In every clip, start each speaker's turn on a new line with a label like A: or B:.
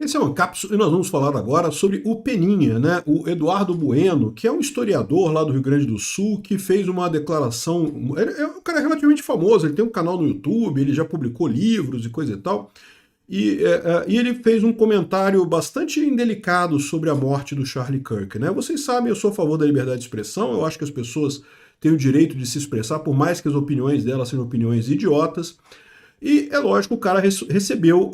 A: Esse é um Ancapso e nós vamos falar agora sobre o Peninha, né? O Eduardo Bueno, que é um historiador lá do Rio Grande do Sul, que fez uma declaração. Ele é um cara relativamente famoso, ele tem um canal no YouTube, ele já publicou livros e coisa e tal. E ele fez um comentário bastante indelicado sobre a morte do Charlie Kirk, né? Vocês sabem, eu sou a favor da liberdade de expressão, eu acho que as pessoas têm o direito de se expressar, por mais que as opiniões delas sejam opiniões idiotas. E é lógico, o cara recebeu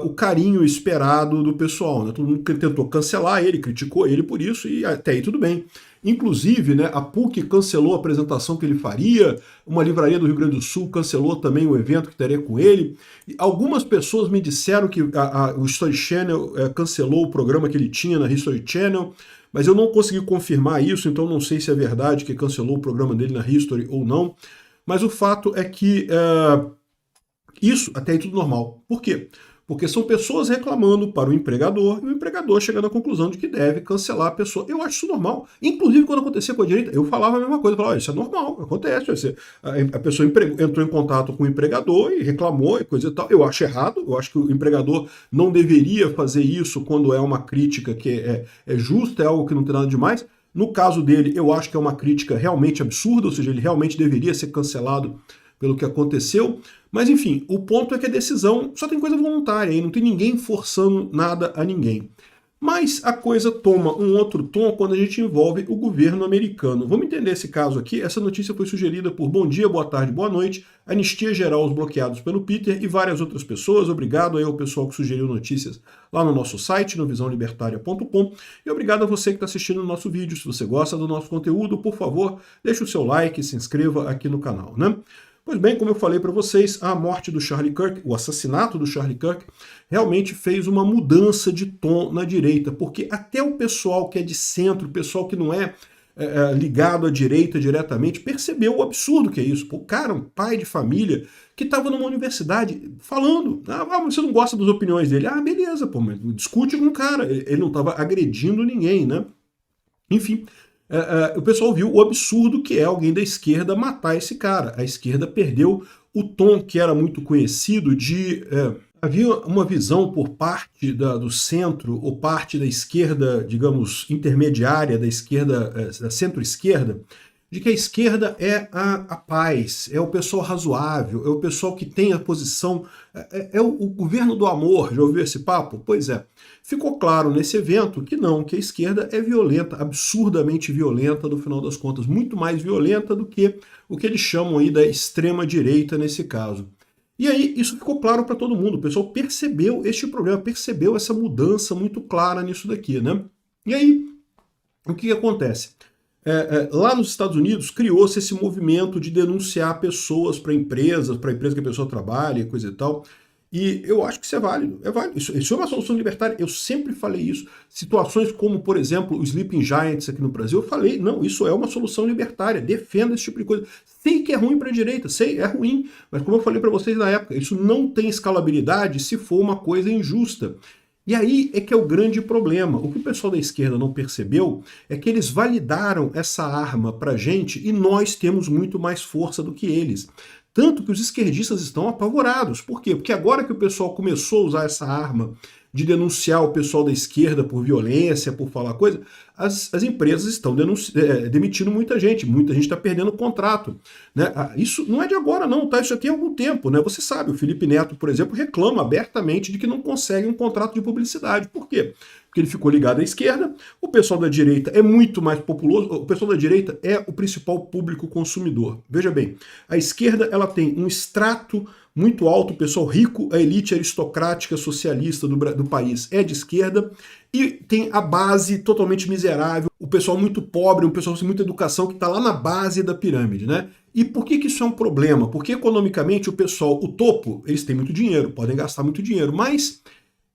A: o carinho esperado do pessoal, né? Todo mundo tentou cancelar ele, criticou ele por isso, e até aí tudo bem. Inclusive, né, a PUC cancelou a apresentação que ele faria, uma livraria do Rio Grande do Sul cancelou também o evento que teria com ele. E algumas pessoas me disseram que o History Channel cancelou o programa que ele tinha na History Channel, mas eu não consegui confirmar isso, então não sei se é verdade que cancelou o programa dele na History ou não. Mas o fato é que isso até aí tudo normal. Por quê? Porque são pessoas reclamando para o empregador e o empregador chegando à conclusão de que deve cancelar a pessoa. Eu acho isso normal. Inclusive, quando acontecia com a direita, eu falava a mesma coisa. Eu falava, isso é normal, acontece. A pessoa entrou em contato com o empregador e reclamou e coisa e tal. Eu acho errado. Eu acho que o empregador não deveria fazer isso quando é uma crítica que é justa, é algo que não tem nada demais. No caso dele, eu acho que é uma crítica realmente absurda, ou seja, ele realmente deveria ser cancelado pelo que aconteceu. Mas enfim, o ponto é que a decisão só tem coisa voluntária, e não tem ninguém forçando nada a ninguém. Mas a coisa toma um outro tom quando a gente envolve o governo americano. Vamos entender esse caso aqui. Essa notícia foi sugerida por Bom Dia, Boa Tarde, Boa Noite, Anistia Geral aos Bloqueados pelo Peter e várias outras pessoas. Obrigado aí ao pessoal que sugeriu notícias lá no nosso site, no visãolibertaria.com. E obrigado a você que está assistindo o nosso vídeo. Se você gosta do nosso conteúdo, por favor, deixe o seu like e se inscreva aqui no canal, né? Pois bem, como eu falei para vocês, a morte do Charlie Kirk, o assassinato do Charlie Kirk, realmente fez uma mudança de tom na direita, porque até o pessoal que é de centro, o pessoal que não é ligado à direita diretamente, percebeu o absurdo que é isso. Pô, o cara, um pai de família, que estava numa universidade falando, mas você não gosta das opiniões dele. Ah, beleza, pô, mas discute com o cara. Ele não estava agredindo ninguém, né? Enfim, o pessoal viu o absurdo que é alguém da esquerda matar esse cara. A esquerda perdeu o tom que era muito conhecido de... havia uma visão por parte do centro ou parte da esquerda, digamos, intermediária da esquerda, da centro-esquerda, de que a esquerda é a paz, é o pessoal razoável, é o pessoal que tem a posição, é o governo do amor. Já ouviu esse papo? Pois é. Ficou claro nesse evento que não, que a esquerda é violenta, absurdamente violenta, no final das contas, muito mais violenta do que o que eles chamam aí da extrema-direita nesse caso. E aí isso ficou claro para todo mundo, o pessoal percebeu este problema, percebeu essa mudança muito clara nisso daqui, né? E aí, o que acontece? Lá nos Estados Unidos criou-se esse movimento de denunciar pessoas para a empresa que a pessoa trabalha, coisa e tal. E eu acho que isso é válido. É válido. Isso é uma solução libertária. Eu sempre falei isso. Situações como, por exemplo, o Sleeping Giants aqui no Brasil, eu falei, não, isso é uma solução libertária. Defenda esse tipo de coisa. Sei que é ruim para a direita, sei, é ruim. Mas como eu falei para vocês na época, isso não tem escalabilidade se for uma coisa injusta. E aí é que é o grande problema. O que o pessoal da esquerda não percebeu é que eles validaram essa arma para a gente e nós temos muito mais força do que eles. Tanto que os esquerdistas estão apavorados. Por quê? Porque agora que o pessoal começou a usar essa arma de denunciar o pessoal da esquerda por violência, por falar coisa, as empresas estão demitindo muita gente está perdendo contrato. Né? Isso não é de agora não, tá? Isso já tem algum tempo. Né? Você sabe, o Felipe Neto, por exemplo, reclama abertamente de que não consegue um contrato de publicidade. Por quê? Porque ele ficou ligado à esquerda, o pessoal da direita é muito mais populoso, o pessoal da direita é o principal público consumidor. Veja bem, a esquerda ela tem um extrato muito alto, o pessoal rico, a elite aristocrática socialista do país é de esquerda, e tem a base totalmente miserável, o pessoal muito pobre, um pessoal sem muita educação que está lá na base da pirâmide, né? E por que isso é um problema? Porque economicamente o pessoal, o topo, eles têm muito dinheiro, podem gastar muito dinheiro, mas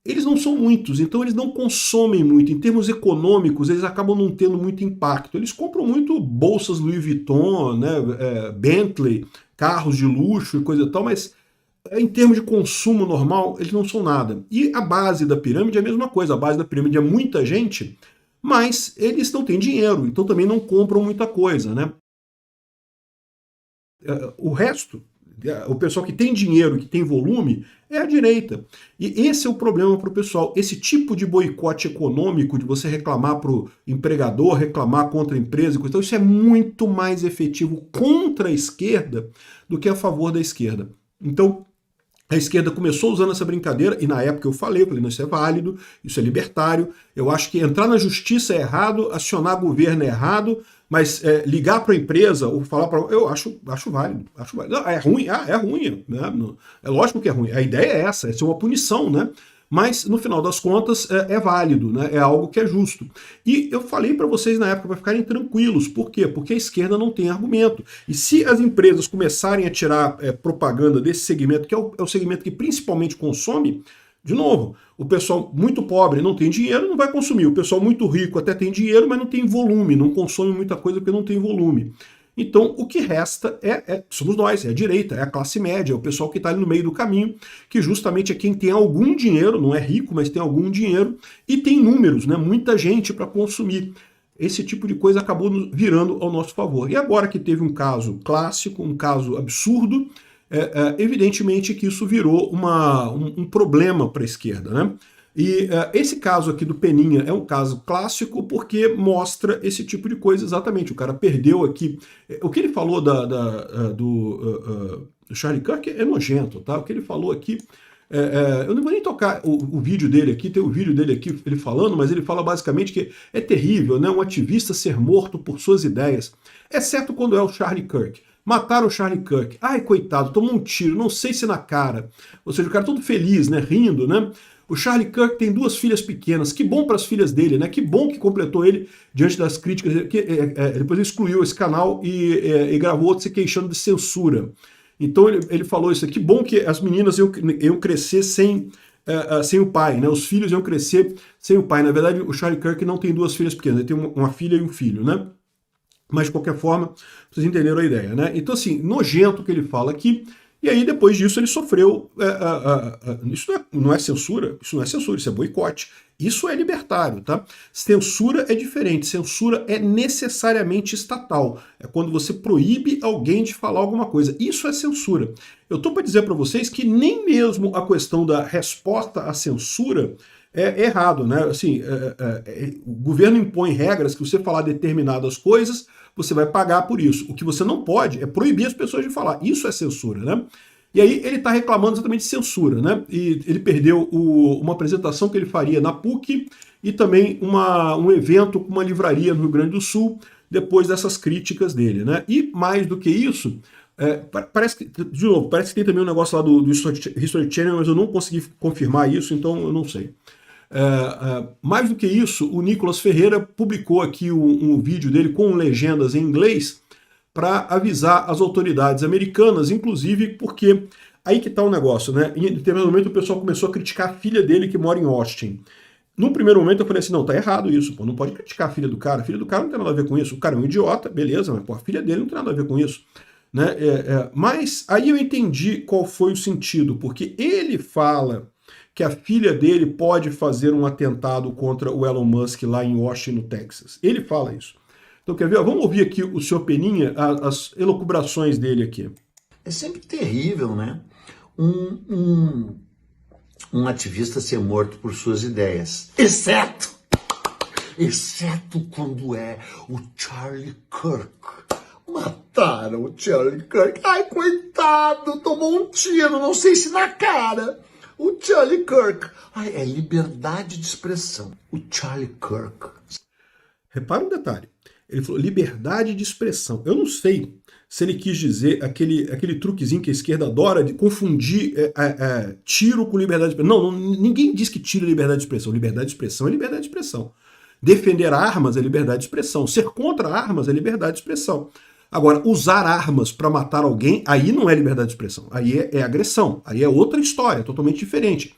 A: eles não são muitos, então eles não consomem muito. Em termos econômicos, eles acabam não tendo muito impacto. Eles compram muito bolsas Louis Vuitton, né, Bentley, carros de luxo e coisa e tal, mas em termos de consumo normal, eles não são nada. E a base da pirâmide é a mesma coisa. A base da pirâmide é muita gente, mas eles não têm dinheiro, então também não compram muita coisa, né? O resto o pessoal que tem dinheiro, que tem volume, é a direita. E esse é o problema para o pessoal. Esse tipo de boicote econômico, de você reclamar para o empregador, reclamar contra a empresa, então isso é muito mais efetivo contra a esquerda do que a favor da esquerda. Então, a esquerda começou usando essa brincadeira, e na época eu falei, não, isso é válido, isso é libertário, eu acho que entrar na justiça é errado, acionar governo é errado, mas ligar para a empresa ou falar para... Eu acho válido, acho válido. Não, é ruim, é ruim, né? É lógico que é ruim, a ideia é essa, é ser uma punição, né? Mas, no final das contas, é válido, né? É algo que é justo. E eu falei para vocês na época para ficarem tranquilos. Por quê? Porque a esquerda não tem argumento. E se as empresas começarem a tirar propaganda desse segmento, que é o segmento que principalmente consome, de novo, o pessoal muito pobre não tem dinheiro, não vai consumir. O pessoal muito rico até tem dinheiro, mas não tem volume, não consome muita coisa porque não tem volume. Então, o que resta somos nós, é a direita, é a classe média, é o pessoal que está ali no meio do caminho, que justamente é quem tem algum dinheiro, não é rico, mas tem algum dinheiro, e tem números, né, muita gente para consumir. Esse tipo de coisa acabou virando ao nosso favor. E agora que teve um caso clássico, um caso absurdo, evidentemente que isso virou um problema para a esquerda, né? E esse caso aqui do Peninha é um caso clássico porque mostra esse tipo de coisa exatamente. O cara perdeu aqui. O que ele falou do Charlie Kirk é nojento, tá? O que ele falou aqui... eu não vou nem tocar o vídeo dele aqui, tem o vídeo dele aqui ele falando, mas ele fala basicamente que é terrível, né? Um ativista ser morto por suas ideias, exceto quando é o Charlie Kirk. Mataram o Charlie Kirk. Ai, coitado, tomou um tiro, não sei se na cara. Ou seja, o cara todo feliz, né? Rindo, né? O Charlie Kirk tem 2 filhas pequenas, que bom para as filhas dele, né? Que bom que completou ele diante das críticas. Depois ele excluiu esse canal e gravou outro se queixando de censura. Então ele falou isso, que bom que as meninas iam crescer sem o pai, né? Os filhos iam crescer sem o pai. Na verdade, o Charlie Kirk não tem 2 filhas pequenas, ele tem uma filha e um filho, né? Mas, de qualquer forma, vocês entenderam a ideia, né? Então, assim, nojento o que ele fala aqui, e aí, depois disso, ele sofreu... isso não é censura, isso é boicote. Isso é libertário, tá? Censura é diferente, censura é necessariamente estatal. É quando você proíbe alguém de falar alguma coisa. Isso é censura. Eu estou para dizer para vocês que nem mesmo a questão da resposta à censura é errado, né? Assim, o governo impõe regras que você falar determinadas coisas, você vai pagar por isso. O que você não pode é proibir as pessoas de falar. Isso é censura, né? E aí ele está reclamando exatamente de censura, né? E ele perdeu uma apresentação que ele faria na PUC e também um evento com uma livraria no Rio Grande do Sul, depois dessas críticas dele, né? E mais do que isso, parece que tem também um negócio lá do History Channel, mas eu não consegui confirmar isso, então eu não sei. Mais do que isso, o Nicolas Ferreira publicou aqui um vídeo dele com legendas em inglês para avisar as autoridades americanas, inclusive porque aí que está o negócio, né? Em determinado momento o pessoal começou a criticar a filha dele que mora em Austin. No primeiro momento eu falei assim, não, tá errado isso, pô, não pode criticar a filha do cara não tem nada a ver com isso, o cara é um idiota, beleza, mas pô, a filha dele não tem nada a ver com isso. Né? Mas aí eu entendi qual foi o sentido, porque ele fala que a filha dele pode fazer um atentado contra o Elon Musk lá em Austin, no Texas. Ele fala isso. Então, quer ver? Vamos ouvir aqui o senhor Peninha, as elucubrações dele aqui.
B: É sempre terrível, né? Um ativista ser morto por suas ideias. Exceto quando é o Charlie Kirk. Mataram o Charlie Kirk. Ai, coitado, tomou um tiro, não sei se na cara. O Charlie Kirk. Ai, é liberdade de expressão. O Charlie Kirk.
A: Repara um detalhe. Ele falou liberdade de expressão. Eu não sei se ele quis dizer aquele truquezinho que a esquerda adora de confundir tiro com liberdade de expressão. Não, ninguém diz que tiro é liberdade de expressão. Liberdade de expressão é liberdade de expressão. Defender armas é liberdade de expressão. Ser contra armas é liberdade de expressão. Agora, usar armas para matar alguém, aí não é liberdade de expressão. Aí é agressão. Aí é outra história, totalmente diferente.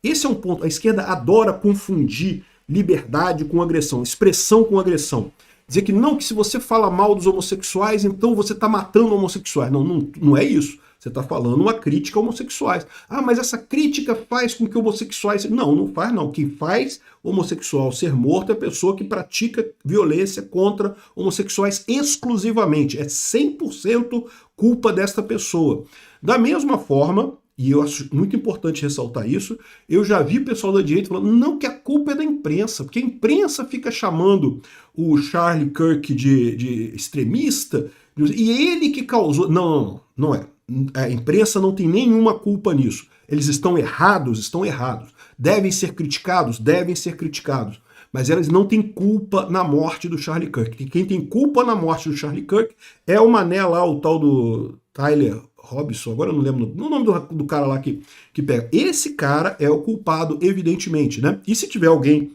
A: Esse é um ponto. A esquerda adora confundir liberdade com agressão, expressão com agressão. Dizer que não, que se você fala mal dos homossexuais, então você está matando homossexuais. Não é isso. Você está falando uma crítica a homossexuais. Ah, mas essa crítica faz com que homossexuais... Não, não faz não. Quem faz homossexual ser morto é a pessoa que pratica violência contra homossexuais exclusivamente. É 100% culpa desta pessoa. Da mesma forma, e eu acho muito importante ressaltar isso, eu já vi pessoal da direita falando não, que a culpa é da imprensa, porque a imprensa fica chamando o Charlie Kirk de extremista, e ele que causou... Não, não é. A imprensa não tem nenhuma culpa nisso. Eles estão errados, estão errados. Devem ser criticados, devem ser criticados. Mas elas não têm culpa na morte do Charlie Kirk. Quem tem culpa na morte do Charlie Kirk é o mané lá, o tal do Tyler Robinson, agora eu não lembro o nome do cara lá que pega. Esse cara é o culpado, evidentemente, né? E se tiver alguém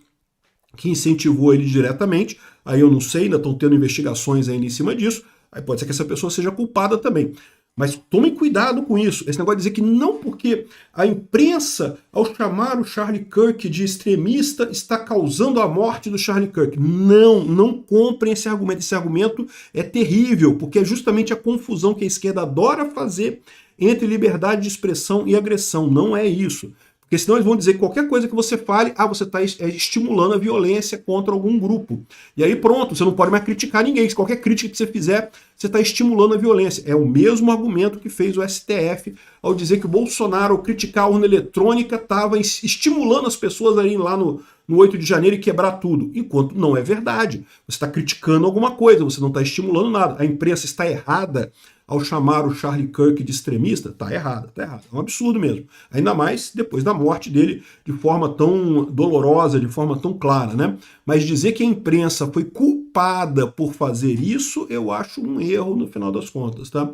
A: que incentivou ele diretamente, aí eu não sei, ainda estão tendo investigações ainda em cima disso, aí pode ser que essa pessoa seja culpada também. Mas tomem cuidado com isso. Esse negócio de dizer que não porque a imprensa, ao chamar o Charlie Kirk de extremista, está causando a morte do Charlie Kirk. Não, não comprem esse argumento. Esse argumento é terrível, porque é justamente a confusão que a esquerda adora fazer entre liberdade de expressão e agressão. Não é isso. Porque senão eles vão dizer que qualquer coisa que você fale, você está estimulando a violência contra algum grupo. E aí pronto, você não pode mais criticar ninguém. Se qualquer crítica que você fizer, você está estimulando a violência. É o mesmo argumento que fez o STF ao dizer que o Bolsonaro, ao criticar a urna eletrônica, estava estimulando as pessoas a irem lá no 8 de janeiro e quebrar tudo. Enquanto não é verdade. Você está criticando alguma coisa, você não está estimulando nada. A imprensa está errada ao chamar o Charlie Kirk de extremista. Está errada, está errada. É um absurdo mesmo. Ainda mais depois da morte dele de forma tão dolorosa, de forma tão clara, né? Mas dizer que a imprensa foi culpada por fazer isso, eu acho um erro no final das contas, tá?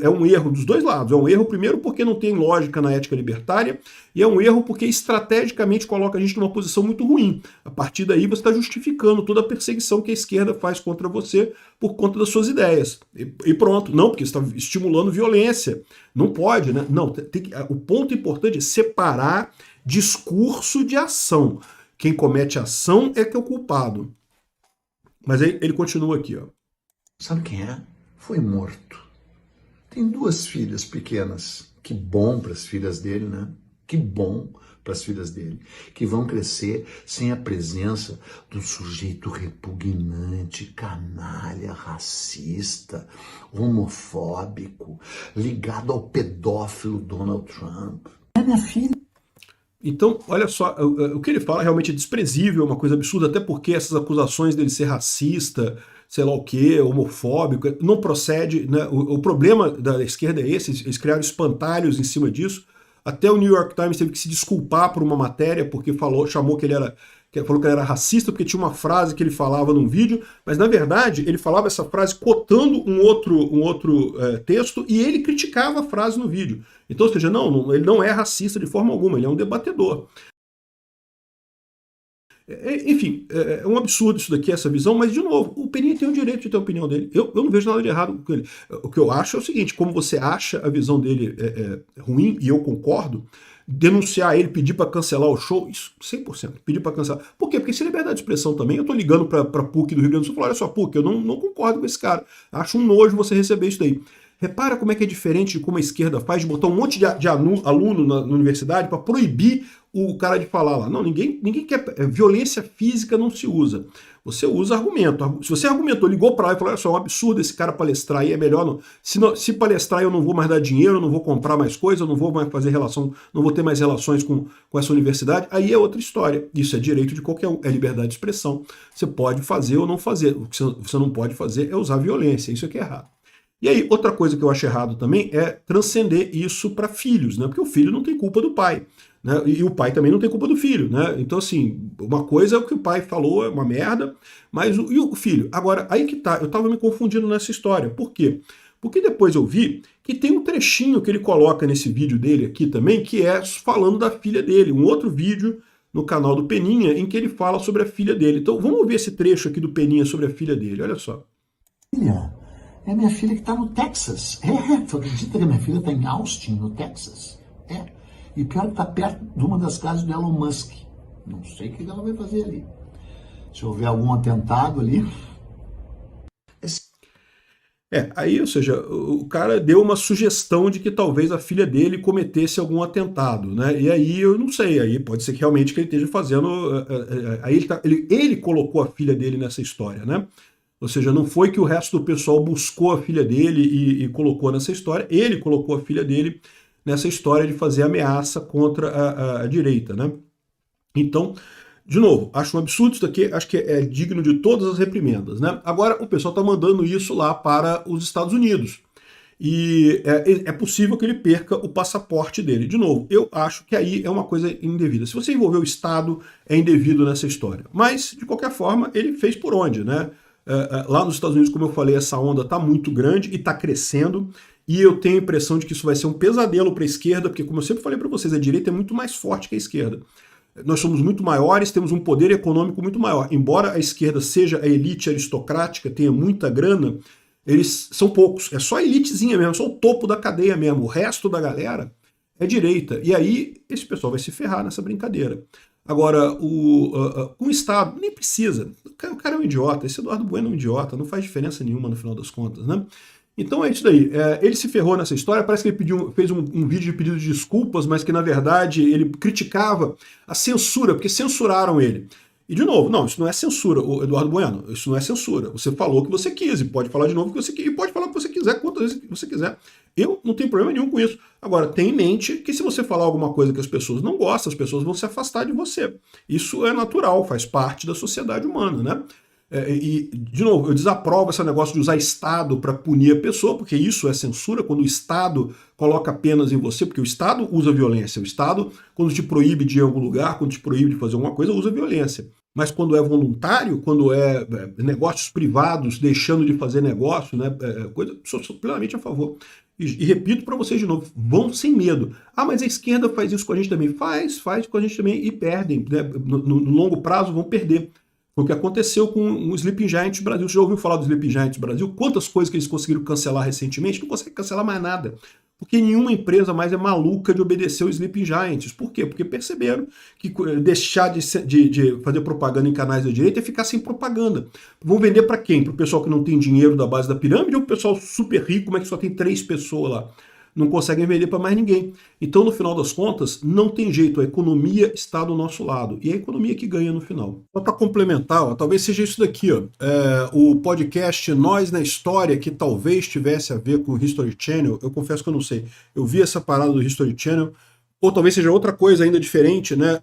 A: É um erro dos dois lados. É um erro, primeiro, porque não tem lógica na ética libertária, e é um erro porque estrategicamente coloca a gente numa posição muito ruim. A partir daí você está justificando toda a perseguição que a esquerda faz contra você por conta das suas ideias. E pronto. Não, porque você está estimulando violência. Não pode, né? Não, o ponto importante é separar discurso de ação. Quem comete ação é que é o culpado. Mas aí ele continua aqui, ó.
B: Sabe quem é? Foi morto. Tem 2 filhas pequenas. Que bom para as filhas dele, né? Que bom para as filhas dele. Que vão crescer sem a presença do sujeito repugnante, canalha, racista, homofóbico, ligado ao pedófilo Donald Trump. É minha filha.
A: Então, olha só, o que ele fala realmente é desprezível, é uma coisa absurda, até porque essas acusações dele ser racista, sei lá o quê, homofóbico, não procede, né? O problema da esquerda é esse, eles criaram espantalhos em cima disso. Até o New York Times teve que se desculpar por uma matéria, porque falou que ele era racista, porque tinha uma frase que ele falava num vídeo, mas na verdade ele falava essa frase cotando um outro texto, e ele criticava a frase no vídeo. Então, ou seja, ele não é racista de forma alguma, ele é um debatedor. Enfim, é um absurdo isso daqui, essa visão, mas, de novo, o Peninha tem o direito de ter a opinião dele. Eu não vejo nada de errado com ele. O que eu acho é o seguinte, como você acha a visão dele ruim, e eu concordo, denunciar ele, pedir para cancelar o show, isso, 100%, pedir para cancelar. Por quê? Porque se é liberdade de expressão também, eu tô ligando para PUC do Rio Grande do Sul e falo, olha só, PUC, eu não concordo com esse cara. Acho um nojo você receber isso daí. Repara como é que é diferente de como a esquerda faz, de botar um monte de aluno na universidade para proibir o cara de falar lá. Não, ninguém quer. Violência física não se usa. Você usa argumento. Se você argumentou, ligou para lá e falou, olha só, é um absurdo esse cara palestrar aí, é melhor não. Se palestrar eu não vou mais dar dinheiro, eu não vou comprar mais coisa, eu não vou mais fazer relação, não vou ter mais relações com essa universidade, aí é outra história. Isso é direito de qualquer um, é liberdade de expressão. Você pode fazer ou não fazer. O que você não pode fazer é usar violência, isso é que é errado. E aí, outra coisa que eu acho errado também é transcender isso para filhos, né? Porque o filho não tem culpa do pai, né? E o pai também não tem culpa do filho, né? Então, assim, uma coisa é o que o pai falou, é uma merda, mas e o filho? Agora, aí que tá, eu tava me confundindo nessa história. Por quê? Porque depois eu vi que tem um trechinho que ele coloca nesse vídeo dele aqui também, que é falando da filha dele, um outro vídeo no canal do Peninha, em que ele fala sobre a filha dele. Então, vamos ver esse trecho aqui do Peninha sobre a filha dele, olha só.
B: É minha filha que está no Texas. Tu acredita que a minha filha está em Austin, no Texas? E pior que está perto de uma das casas do Elon Musk. Não sei o que ela vai fazer ali. Se houver algum atentado ali...
A: Aí, ou seja, o cara deu uma sugestão de que talvez a filha dele cometesse algum atentado, né? E aí eu não sei, aí pode ser que realmente que ele esteja fazendo. Aí ele colocou a filha dele nessa história, né? Ou seja, não foi que o resto do pessoal buscou a filha dele e colocou nessa história, ele colocou a filha dele nessa história de fazer ameaça contra a direita, né? Então, de novo, acho um absurdo isso daqui, acho que é digno de todas as reprimendas, né? Agora, o pessoal está mandando isso lá para os Estados Unidos. E é possível que ele perca o passaporte dele. De novo, eu acho que aí é uma coisa indevida. Se você envolver o Estado, é indevido nessa história. Mas, de qualquer forma, ele fez por onde, né? Lá nos Estados Unidos, como eu falei, essa onda está muito grande e está crescendo. E eu tenho a impressão de que isso vai ser um pesadelo para a esquerda, porque, como eu sempre falei para vocês, a direita é muito mais forte que a esquerda. Nós somos muito maiores, temos um poder econômico muito maior. Embora a esquerda seja a elite aristocrática, tenha muita grana, eles são poucos. É só a elitezinha mesmo, só o topo da cadeia mesmo. O resto da galera é direita. E aí esse pessoal vai se ferrar nessa brincadeira. Agora, com o Estado, nem precisa. O cara é um idiota. Esse Eduardo Bueno é um idiota. Não faz diferença nenhuma no final das contas, né? Então é isso daí. Ele se ferrou nessa história. Parece que ele fez um vídeo de pedido de desculpas, mas que na verdade ele criticava a censura, porque censuraram ele. E de novo, não, isso não é censura, Eduardo Bueno. Isso não é censura. Você falou o que você quis e pode falar de novo o que você quis e pode falar o que você quiser, quantas vezes você quiser. Eu não tenho problema nenhum com isso. Agora, tenha em mente que se você falar alguma coisa que as pessoas não gostam, as pessoas vão se afastar de você. Isso é natural, faz parte da sociedade humana, né? De novo, eu desaprovo esse negócio de usar Estado para punir a pessoa, porque isso é censura, quando o Estado coloca penas em você, porque o Estado usa violência. O Estado, quando te proíbe de ir a algum lugar, quando te proíbe de fazer alguma coisa, usa violência. Mas quando é voluntário, quando negócios privados deixando de fazer negócio, né, sou plenamente a favor. E repito para vocês de novo, vão sem medo. Ah, mas a esquerda faz isso com a gente também. Faz com a gente também e perdem. Né? No longo prazo vão perder. Foi o que aconteceu com o Sleeping Giants Brasil. Você já ouviu falar do Sleeping Giants Brasil? Quantas coisas que eles conseguiram cancelar recentemente? Não conseguem cancelar mais nada. Porque nenhuma empresa mais é maluca de obedecer o Sleeping Giants. Por quê? Porque perceberam que deixar de fazer propaganda em canais da direita é ficar sem propaganda. Vão vender para quem? Para o pessoal que não tem dinheiro da base da pirâmide ou para o pessoal super rico, como é que só tem 3 pessoas lá? Não conseguem vender para mais ninguém. Então, no final das contas, não tem jeito, a economia está do nosso lado. E é a economia que ganha no final. Só para complementar, talvez seja isso daqui, o podcast Nós na História, que talvez tivesse a ver com o History Channel, eu confesso que eu não sei. Eu vi essa parada do History Channel, ou talvez seja outra coisa ainda diferente, né?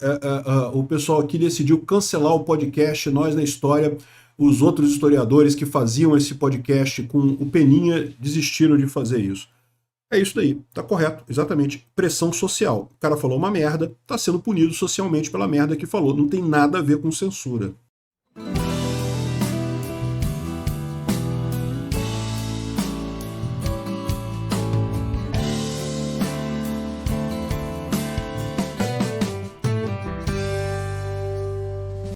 A: O pessoal aqui decidiu cancelar o podcast Nós na História. Os outros historiadores que faziam esse podcast com o Peninha desistiram de fazer isso. É isso daí, tá correto, exatamente. Pressão social. O cara falou uma merda, tá sendo punido socialmente pela merda que falou. Não tem nada a ver com censura.